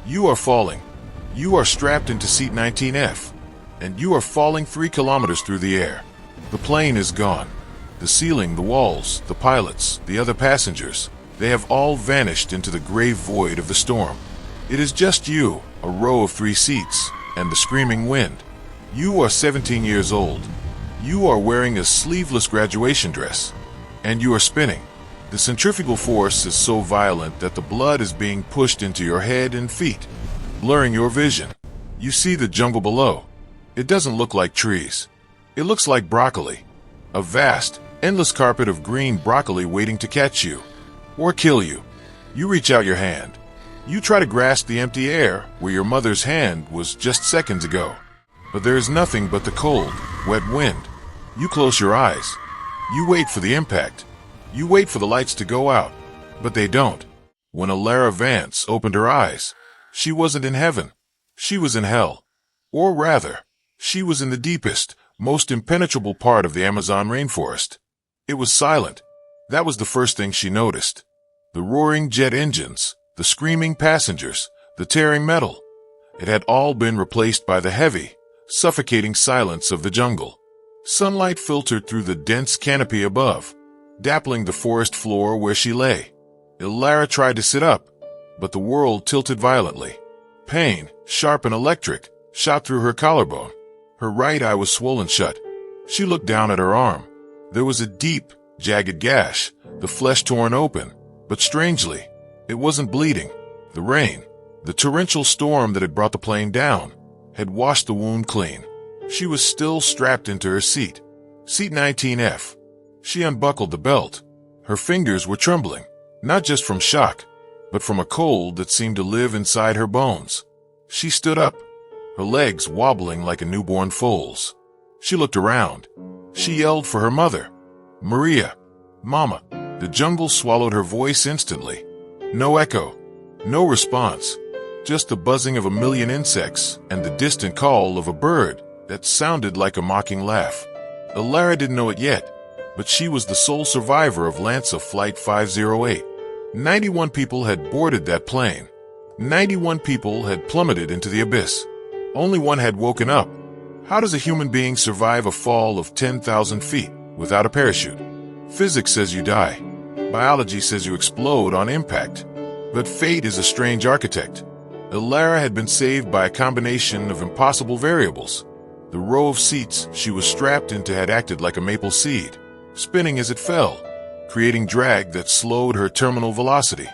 You are falling. You are strapped into seat 19F, and you are falling 3 kilometers through the air. The plane is gone. The ceiling, the walls, the pilots, the other passengers, they have all vanished into the gray void of the storm. It is just you, a row of 3 seats, and the screaming wind. You are 17 years old. You are wearing a sleeveless graduation dress, and you are spinning. The centrifugal force is so violent that the blood is being pushed into your head and feet, blurring your vision. You see the jungle below. It doesn't look like trees. It looks like broccoli. A vast, endless carpet of green broccoli waiting to catch you, or kill you. You reach out your hand. You try to grasp the empty air where your mother's hand was just seconds ago. But there is nothing but the cold, wet wind. You close your eyes. You wait for the impact. You wait for the lights to go out. But they don't. When Elara Vance opened her eyes, she wasn't in heaven. She was in hell. Or rather, she was in the deepest, most impenetrable part of the Amazon rainforest. It was silent. That was the first thing she noticed. The roaring jet engines, the screaming passengers, the tearing metal. It had all been replaced by the heavy, suffocating silence of the jungle. Sunlight filtered through the dense canopy above, dappling the forest floor where she lay. Elara tried to sit up, but the world tilted violently. Pain, sharp and electric, shot through her collarbone. Her right eye was swollen shut. She looked down at her arm. There was a deep, jagged gash, the flesh torn open, but strangely, it wasn't bleeding. The rain, the torrential storm that had brought the plane down, had washed the wound clean. She was still strapped into her seat. Seat 19F. She unbuckled the belt. Her fingers were trembling, not just from shock, but from a cold that seemed to live inside her bones. She stood up, her legs wobbling like a newborn foal's. She looked around. She yelled for her mother. Maria. Mama. The jungle swallowed her voice instantly. No echo. No response. Just the buzzing of a million insects and the distant call of a bird that sounded like a mocking laugh. Elara didn't know it yet, but she was the sole survivor of Lanza Flight 508. 91 people had boarded that plane. 91 people had plummeted into the abyss. Only one had woken up. How does a human being survive a fall of 10,000 feet without a parachute? Physics says you die. Biology says you explode on impact. But fate is a strange architect. Elara had been saved by a combination of impossible variables. The row of seats she was strapped into had acted like a maple seed, spinning as it fell, creating drag that slowed her terminal velocity.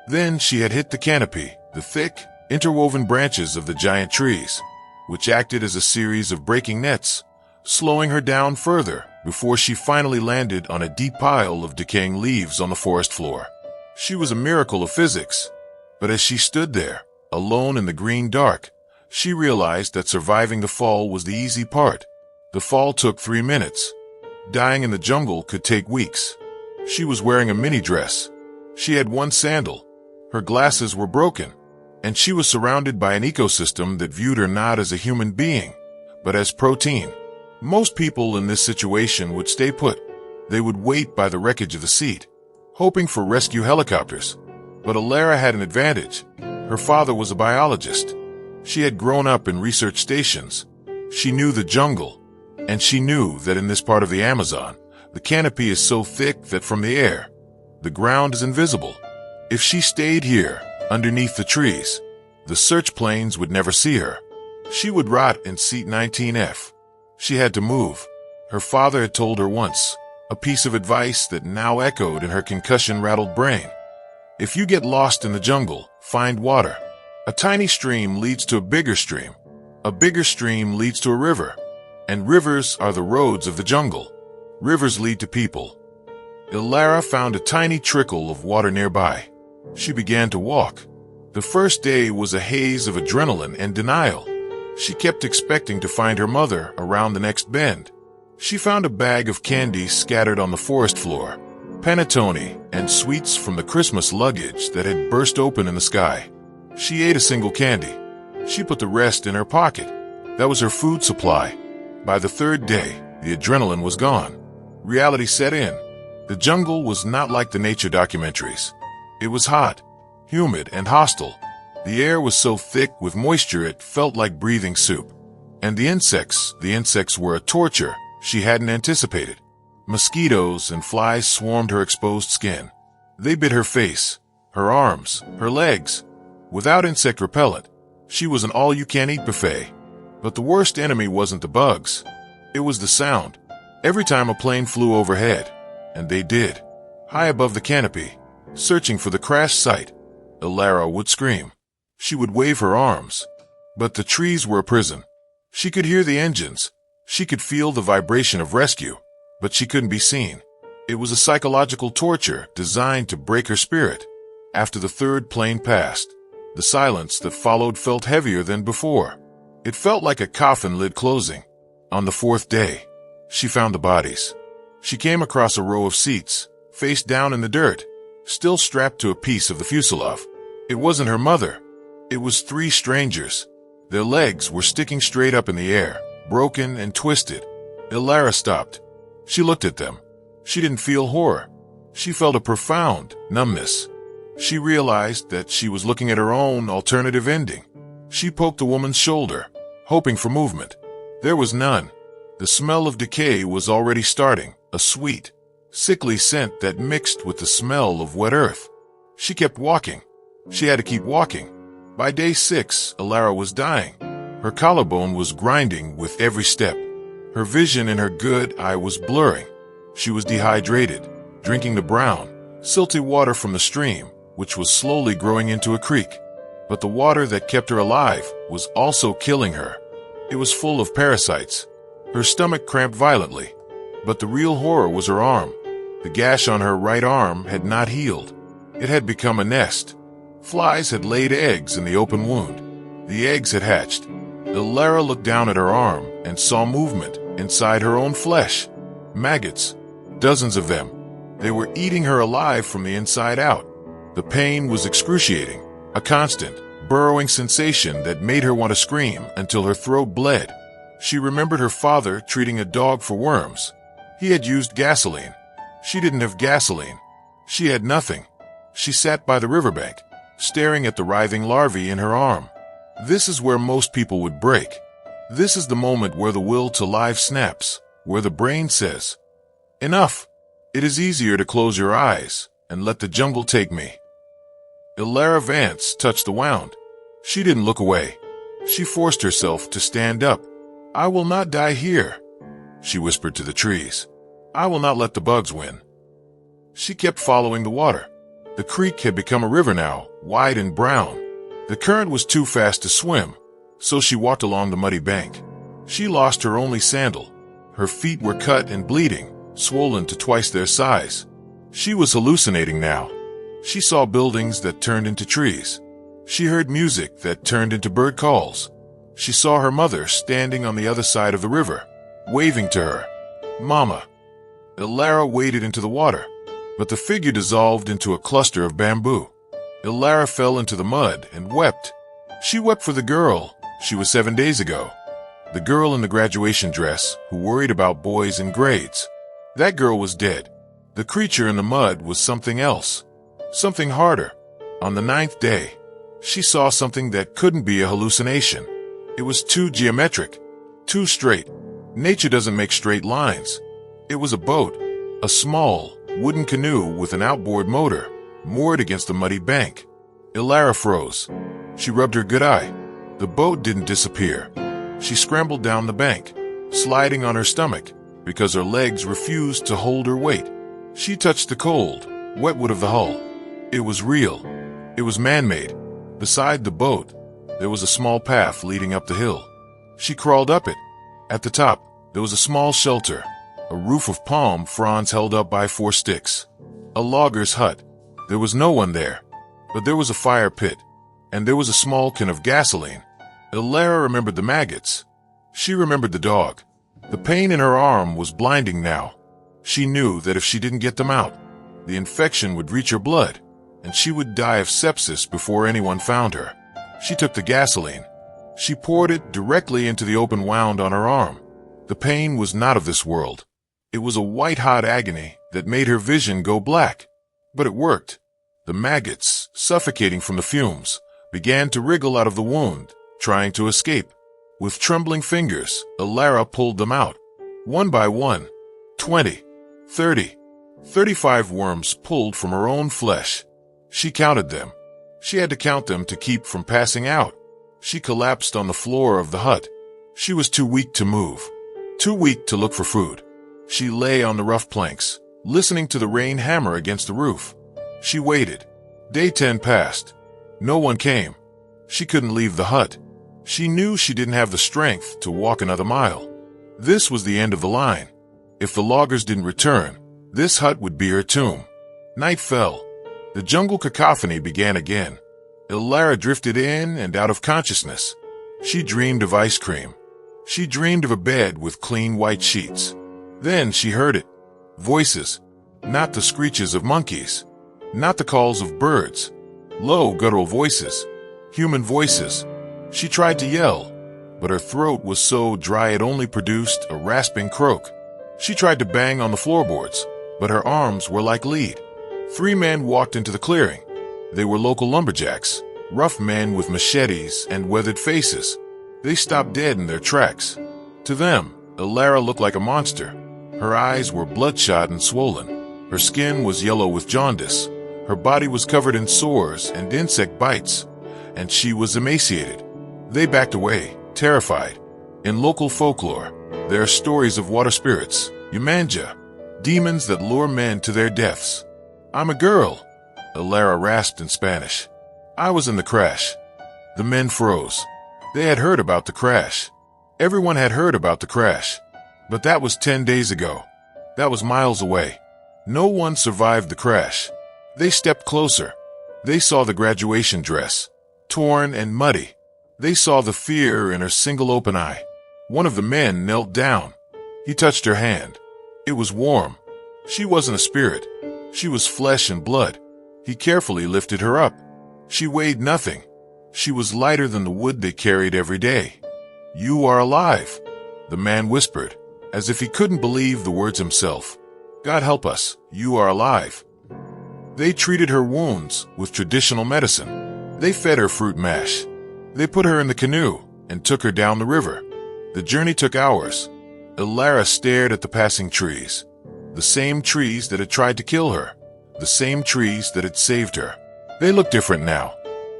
Then she had hit the canopy, the thick, interwoven branches of the giant trees, which acted as a series of breaking nets, slowing her down further before she finally landed on a deep pile of decaying leaves on the forest floor. She was a miracle of physics, but as she stood there, alone in the green dark, she realized that surviving the fall was the easy part. The fall took 3 minutes. Dying in the jungle could take weeks. She was wearing a mini dress. She had one sandal. Her glasses were broken, and she was surrounded by an ecosystem that viewed her not as a human being, but as protein. Most people in this situation would stay put. They would wait by the wreckage of the seat, hoping for rescue helicopters. But Elara had an advantage. Her father was a biologist. She had grown up in research stations. She knew the jungle, and she knew that in this part of the Amazon, the canopy is so thick that from the air, the ground is invisible. If she stayed here, underneath the trees, the search planes would never see her. She would rot in seat 19F. She had to move. Her father had told her once, a piece of advice that now echoed in her concussion-rattled brain. If you get lost in the jungle, find water. A tiny stream leads to a bigger stream. A bigger stream leads to a river. And rivers are the roads of the jungle. Rivers lead to people. Elara found a tiny trickle of water nearby. She began to walk. The first day was a haze of adrenaline and denial. She kept expecting to find her mother around the next bend. She found a bag of candy scattered on the forest floor, panettone and sweets from the Christmas luggage that had burst open in the sky. She ate a single candy. She put the rest in her pocket. That was her food supply. By the third day, the adrenaline was gone. Reality set in. The jungle was not like the nature documentaries. It was hot, humid, and hostile. The air was so thick with moisture it felt like breathing soup. And the insects were a torture she hadn't anticipated. Mosquitoes and flies swarmed her exposed skin. They bit her face, her arms, her legs. Without insect repellent, she was an all-you-can-eat buffet. But the worst enemy wasn't the bugs. It was the sound. Every time a plane flew overhead, and they did, high above the canopy, searching for the crash site, Elara would scream. She would wave her arms. But the trees were a prison. She could hear the engines. She could feel the vibration of rescue, but she couldn't be seen. It was a psychological torture designed to break her spirit. After the third plane passed, the silence that followed felt heavier than before. It felt like a coffin lid closing. On the fourth day, she found the bodies. She came across a row of seats, face down in the dirt, still strapped to a piece of the fuselage. It wasn't her mother. It was 3 strangers. Their legs were sticking straight up in the air, broken and twisted. Elara stopped. She looked at them. She didn't feel horror. She felt a profound numbness. She realized that she was looking at her own alternative ending. She poked the woman's shoulder, hoping for movement. There was none. The smell of decay was already starting, a sweet, sickly scent that mixed with the smell of wet earth. She kept walking. She had to keep walking. By day 6, Elara was dying. Her collarbone was grinding with every step. Her vision in her good eye was blurring. She was dehydrated, drinking the brown, silty water from the stream, which was slowly growing into a creek. But the water that kept her alive was also killing her. It was full of parasites. Her stomach cramped violently. But the real horror was her arm. The gash on her right arm had not healed. It had become a nest. Flies had laid eggs in the open wound. The eggs had hatched. Elara looked down at her arm and saw movement inside her own flesh. Maggots. Dozens of them. They were eating her alive from the inside out. The pain was excruciating. A constant, burrowing sensation that made her want to scream until her throat bled. She remembered her father treating a dog for worms. He had used gasoline. She didn't have gasoline. She had nothing. She sat by the riverbank, staring at the writhing larvae in her arm. This is where most people would break. This is the moment where the will to live snaps, where the brain says, "Enough. It is easier to close your eyes and let the jungle take me." Elara Vance touched the wound. She didn't look away. She forced herself to stand up. "I will not die here," she whispered to the trees. "I will not let the bugs win." She kept following the water. The creek had become a river now, wide and brown. The current was too fast to swim, so she walked along the muddy bank. She lost her only sandal. Her feet were cut and bleeding, swollen to twice their size. She was hallucinating now. She saw buildings that turned into trees. She heard music that turned into bird calls. She saw her mother standing on the other side of the river, waving to her. "Mama." Elara waded into the water, but the figure dissolved into a cluster of bamboo. Elara fell into the mud and wept. She wept for the girl she was 7 days ago. The girl in the graduation dress who worried about boys and grades. That girl was dead. The creature in the mud was something else. Something harder. On the 9th day, she saw something that couldn't be a hallucination. It was too geometric, too straight. Nature doesn't make straight lines. It was a boat, a small, wooden canoe with an outboard motor, moored against the muddy bank. Elara froze. She rubbed her good eye. The boat didn't disappear. She scrambled down the bank, sliding on her stomach, because her legs refused to hold her weight. She touched the cold, wet wood of the hull. It was real. It was man-made. Beside the boat, there was a small path leading up the hill. She crawled up it. At the top, there was a small shelter, a roof of palm fronds held up by 4 sticks. A logger's hut. There was no one there, but there was a fire pit, and there was a small can of gasoline. Elara remembered the maggots. She remembered the dog. The pain in her arm was blinding now. She knew that if she didn't get them out, the infection would reach her blood, and she would die of sepsis before anyone found her. She took the gasoline. She poured it directly into the open wound on her arm. The pain was not of this world. It was a white-hot agony that made her vision go black. But it worked. The maggots, suffocating from the fumes, began to wriggle out of the wound, trying to escape. With trembling fingers, Elara pulled them out. One by one, 20, 30, 35 worms pulled from her own flesh. She counted them. She had to count them to keep from passing out. She collapsed on the floor of the hut. She was too weak to move, too weak to look for food. She lay on the rough planks, listening to the rain hammer against the roof. She waited. Day 10 passed. No one came. She couldn't leave the hut. She knew she didn't have the strength to walk another mile. This was the end of the line. If the loggers didn't return, this hut would be her tomb. Night fell. The jungle cacophony began again. Elara drifted in and out of consciousness. She dreamed of ice cream. She dreamed of a bed with clean white sheets. Then she heard it. Voices. Not the screeches of monkeys. Not the calls of birds. Low, guttural voices. Human voices. She tried to yell, but her throat was so dry it only produced a rasping croak. She tried to bang on the floorboards, but her arms were like lead. 3 men walked into the clearing. They were local lumberjacks, rough men with machetes and weathered faces. They stopped dead in their tracks. To them, Elara looked like a monster. Her eyes were bloodshot and swollen. Her skin was yellow with jaundice. Her body was covered in sores and insect bites, and she was emaciated. They backed away, terrified. In local folklore, there are stories of water spirits, Yamanja, demons that lure men to their deaths. "I'm a girl," Elara rasped in Spanish. "I was in the crash." The men froze. They had heard about the crash. Everyone had heard about the crash. But that was 10 days ago. That was miles away. No one survived the crash. They stepped closer. They saw the graduation dress, torn and muddy. They saw the fear in her single open eye. One of the men knelt down. He touched her hand. It was warm. She wasn't a spirit. She was flesh and blood. He carefully lifted her up. She weighed nothing. She was lighter than the wood they carried every day. "You are alive," the man whispered, as if he couldn't believe the words himself. "God help us, you are alive." They treated her wounds with traditional medicine. They fed her fruit mash. They put her in the canoe and took her down the river. The journey took hours. Elara stared at the passing trees. The same trees that had tried to kill her. The same trees that had saved her. They looked different now.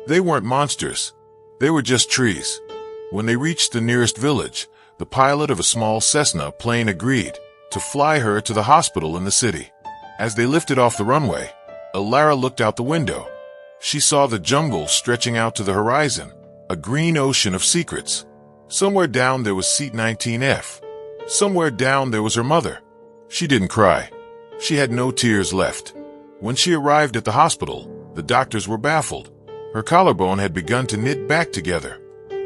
They weren't monsters. They were just trees. When they reached the nearest village, the pilot of a small Cessna plane agreed to fly her to the hospital in the city. As they lifted off the runway, Elara looked out the window. She saw the jungle stretching out to the horizon, a green ocean of secrets. Somewhere down there was seat 19F. Somewhere down there was her mother. She didn't cry. She had no tears left. When she arrived at the hospital, the doctors were baffled. Her collarbone had begun to knit back together.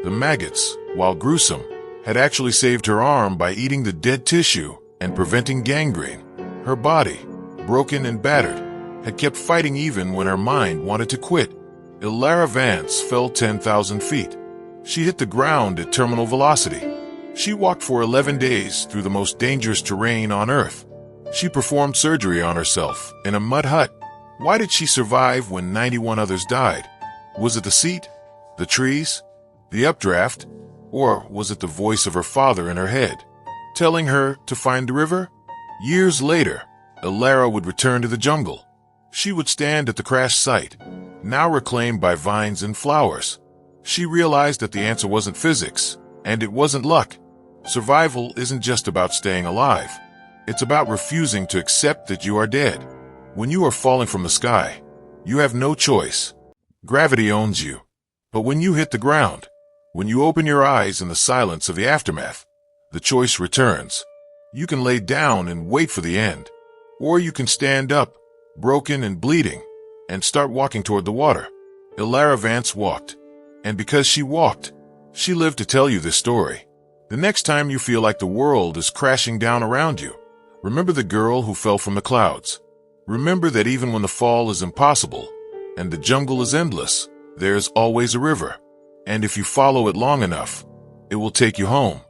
The maggots, while gruesome, had actually saved her arm by eating the dead tissue and preventing gangrene. Her body, broken and battered, had kept fighting even when her mind wanted to quit. Elara Vance fell 10,000 feet. She hit the ground at terminal velocity. She walked for 11 days through the most dangerous terrain on Earth. She performed surgery on herself in a mud hut. Why did she survive when 91 others died? Was it the seat? The trees? The updraft? Or was it the voice of her father in her head, telling her to find the river? Years later, Elara would return to the jungle. She would stand at the crash site, now reclaimed by vines and flowers. She realized that the answer wasn't physics, and it wasn't luck. Survival isn't just about staying alive. It's about refusing to accept that you are dead. When you are falling from the sky, you have no choice. Gravity owns you. But when you hit the ground, when you open your eyes in the silence of the aftermath, the choice returns. You can lay down and wait for the end, or you can stand up, broken and bleeding, and start walking toward the water. Elara Vance walked, and because she walked, she lived to tell you this story. The next time you feel like the world is crashing down around you, remember the girl who fell from the clouds. Remember that even when the fall is impossible and the jungle is endless, there's always a river. And if you follow it long enough, it will take you home.